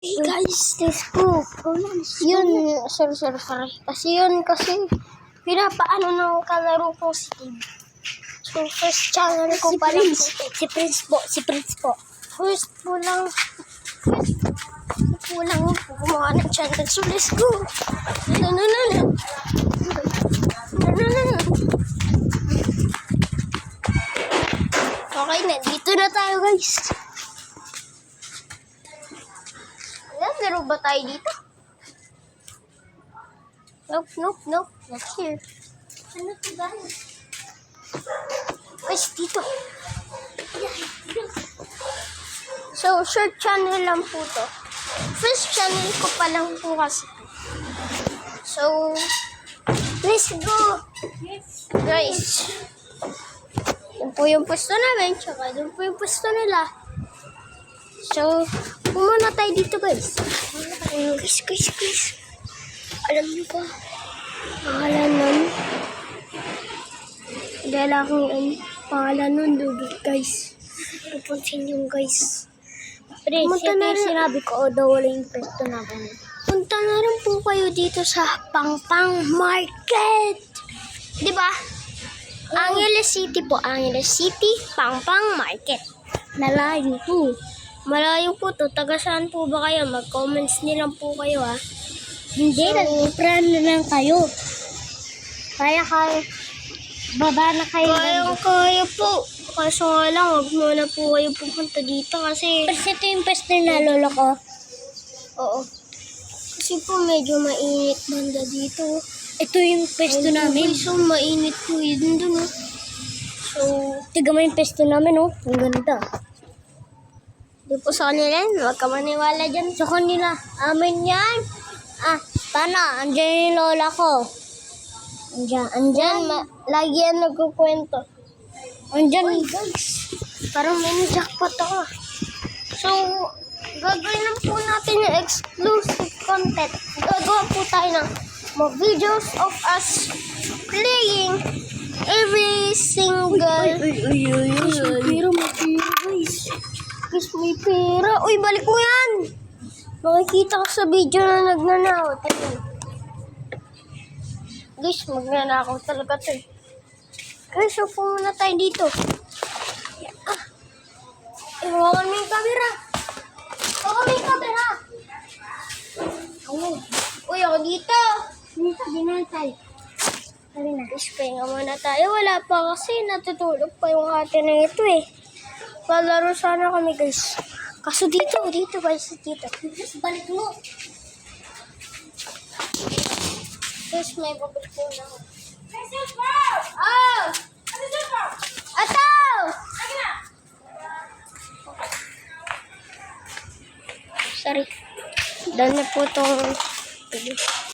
Hey guys, let's go. Yun, sorry. Kasi pinapaano ng kalaro ko si Steve. So, first channel ko Si pa lang. Si Prince po. First po lang gumawa ng channel. So, let's go. Okay, nandito na tayo guys. Laro ba tayo dito? Nope. Not here. Ano to guys? Guys, dito. So, short channel lang po to. First channel ko pa lang po kasi. So, let's go! Guys, yun po yung pwesto namin, tsaka yun po yung pwesto nila. So, pumunta tayo dito guys. Guys. Alam niyo ba? Pangalan nun. Pangalan nun, Dugit guys. Pupunsin yung guys. Pumunta na rin. Sinabi ko, daw wala yung pwesto natin. Punta na rin po kayo dito sa Pangpang Market. Diba? Angeles City po. Angeles City, Pangpang Market. Nalayo po. Malayo po to. Taga saan po ba kayo? Mag-comments nilang po kayo ha. Hindi, nag-plan na lang kayo. Kaya baba na kayo. Kaya po. Kaso nga lang, huwag muna po kayo pupunta dito kasi... Kasi ito yung pwesto na lolo ko. Oo. Kasi po medyo mainit banda dito. Ito yung pwesto namin. So, mainit po yun dun. So, tiga mo yung pwesto namin, oh. Ang ganda. di po sa kanila yan. Huwag ka maniwala dyan. Sa kanila. Amin yan. Paano? Andiyan yung lola ko. Andyan. Lagi yan nagkukwento. Andyan. Uy, guys. Parang may jackpot ako. So, gagawin lang po natin yung exclusive content. Gagawa po tayo ng mga videos of us playing every single... Pero may pera, guys. Guys, may pera. Uy, balik mo yan! Makikita ko sa video na nagnanakaw. Guys, magnanakaw talaga to eh. Guys, so muna tayo dito. Iwakan mo yung camera. Uy, ako dito. Dito, tayo. Sabi na. Guys, pahinga muna tayo. Wala pa kasi natutulog pa yung ate na ito eh. Palaro sana kami guys. Kaso dito guys. Dito. Balik mo. Guys, may babalik po na ako. Oh! Ato! Sorry. Dahil na po itong